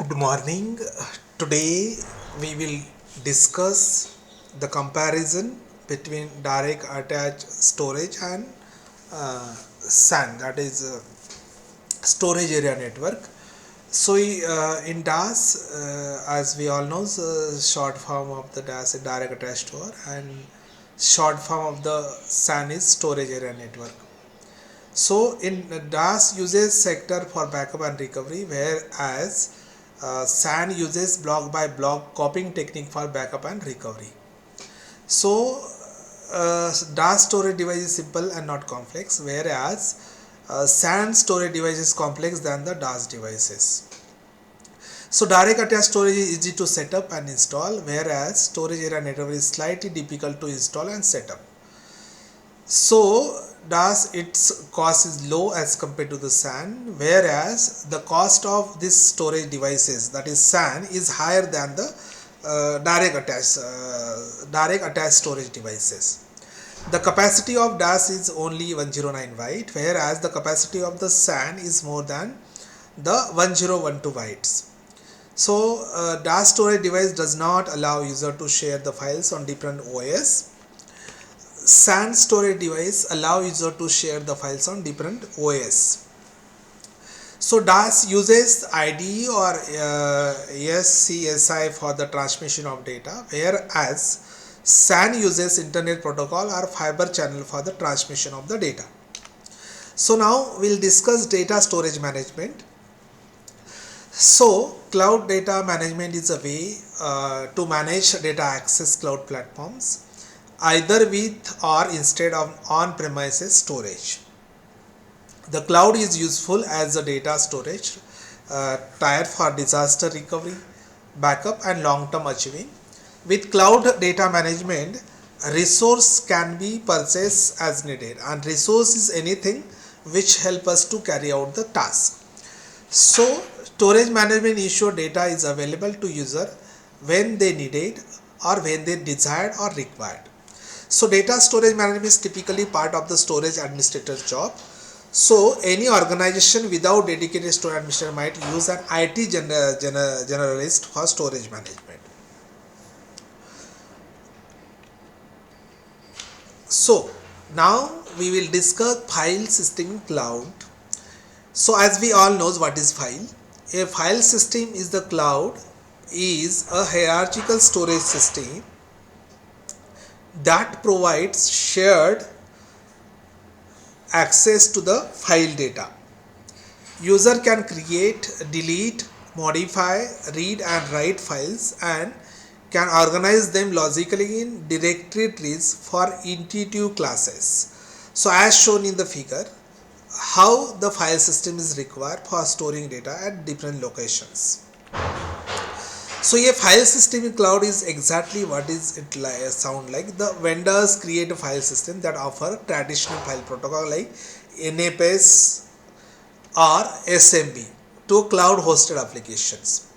Good morning. Today we will discuss the comparison between direct attached storage and SAN, that is storage area network. So in DAS, as we all know, short form of the DAS is direct attached store, and short form of the SAN is storage area network. So in DAS uses sector for backup and recovery, whereas SAN uses block by block copying technique for backup and recovery. So DAS storage device is simple and not complex, whereas SAN storage device is complex than the DAS devices. So direct attached storage is easy to set up and install, whereas storage area network is slightly difficult to install and set up. So DAS, its cost is low as compared to the SAN, whereas the cost of this storage devices, that is SAN, is higher than the direct attached storage devices. The capacity of DAS is only 109 byte, whereas the capacity of the SAN is more than the 1012 bytes. So DAS storage device does not allow user to share the files on different OS. SAN storage device allow user to share the files on different OS. So DAS uses IDE or SCSI for the transmission of data, whereas SAN uses Internet Protocol or fiber channel for the transmission of the data. So now we'll discuss data storage management. So cloud data management is a way to manage data access cloud platforms, either with or instead of on-premises storage. The cloud is useful as a data storage tier for disaster recovery, backup and long-term achieving. With cloud data management, resource can be purchased as needed, and resource is anything which help us to carry out the task. So storage management ensure data is available to user when they need it or when they desired or required. So data storage management is typically part of the storage administrator's job. So any organization without dedicated storage administrator might use an IT generalist for storage management. So now we will discuss file system in cloud. So as we all knows what is file. A file system is the cloud is a hierarchical storage system that provides shared access to the file data. User can create, delete, modify, read and write files and can organize them logically in directory trees for intuitive classes. So as shown in the figure, how the file system is required for storing data at different locations. So a file system in cloud is exactly what is it sound like. The vendors create a file system that offer traditional file protocol like NAS or SMB to cloud hosted applications.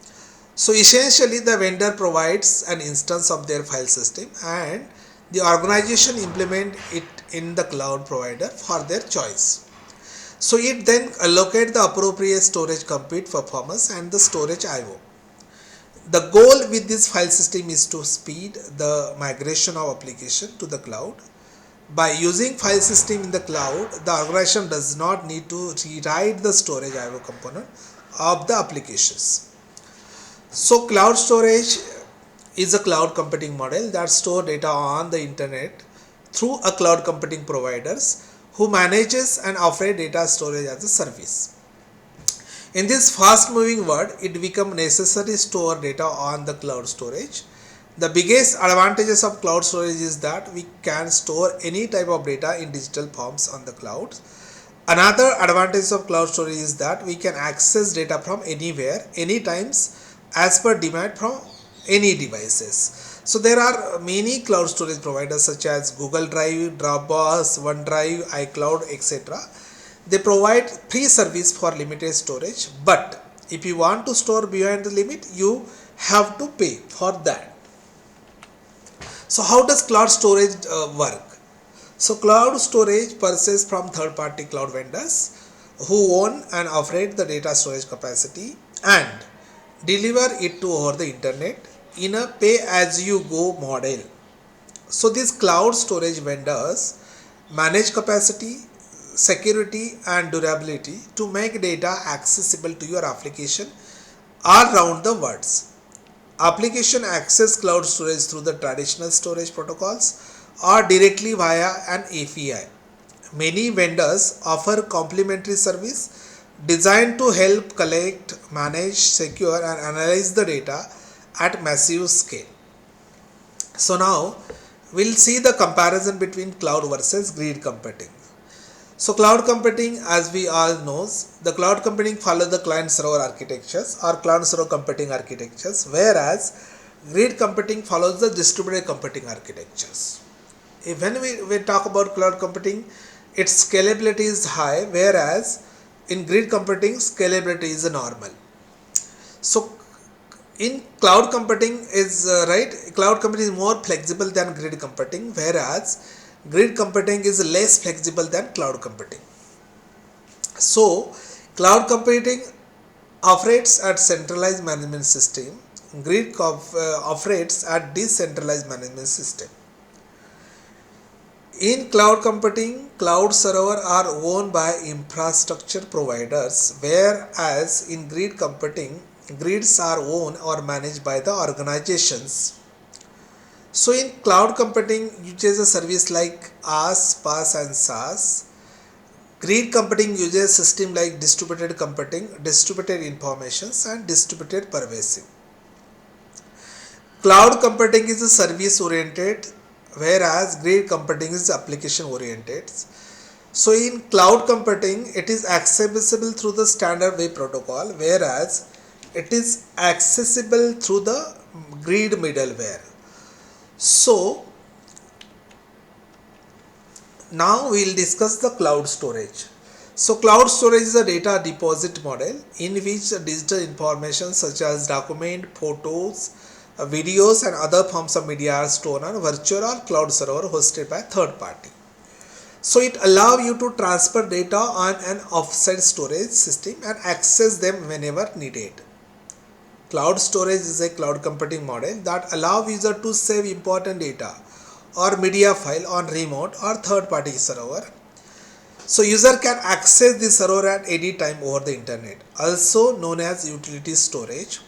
So essentially the vendor provides an instance of their file system and the organization implement it in the cloud provider for their choice. So it then allocate the appropriate storage compute performance and the storage IO. The goal with this file system is to speed the migration of application to the cloud. By using file system in the cloud, the organization does not need to rewrite the storage IO component of the applications. So cloud storage is a cloud computing model that store data on the internet through a cloud computing providers who manages and offers data storage as a service. In this fast moving world, it becomes necessary to store data on the cloud storage. The biggest advantages of cloud storage is that we can store any type of data in digital forms on the cloud. Another advantage of cloud storage is that we can access data from anywhere, anytime, as per demand from any devices. So there are many cloud storage providers such as Google Drive, Dropbox, OneDrive, iCloud, etc. They provide free service for limited storage, but if you want to store beyond the limit, you have to pay for that. So how does cloud storage work? So cloud storage purchases from third-party cloud vendors who own and operate the data storage capacity, and deliver it to over the internet in a pay as you go model. So these cloud storage vendors manage capacity, security and durability to make data accessible to your application all around the world. Application access cloud storage through the traditional storage protocols or directly via an API. Many vendors offer complimentary service designed to help collect, manage, secure and analyze the data at massive scale. So now we'll see the comparison between cloud versus grid computing. So cloud computing, as we all knows, the cloud computing follows the client server architectures or client server computing architectures, whereas grid computing follows the distributed computing architectures. When we talk about cloud computing, its scalability is high, whereas in grid computing scalability is normal. So in cloud computing is cloud computing is more flexible than grid computing, whereas grid computing is less flexible than cloud computing. So cloud computing operates at centralized management system, grid operates at decentralized management system. In cloud computing, cloud servers are owned by infrastructure providers, whereas in grid computing, grids are owned or managed by the organizations. So in cloud computing, uses a service like IaaS, PaaS and SaaS. Grid computing uses system like distributed computing, distributed informations and distributed pervasive. Cloud computing is a service oriented, whereas grid computing is application oriented. So in cloud computing, it is accessible through the standard web protocol, whereas it is accessible through the grid middleware. So now we will discuss the cloud storage. So cloud storage is a data deposit model in which digital information such as document, photos, videos and other forms of media are stored on virtual or cloud server hosted by third party. So it allows you to transfer data on an offsite storage system and access them whenever needed. Cloud storage is a cloud computing model that allows user to save important data or media file on remote or third party server. So user can access the server at any time over the internet, also known as utility storage.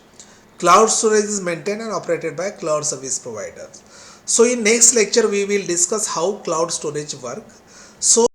Cloud storage is maintained and operated by cloud service providers. So in next lecture we will discuss how cloud storage work. So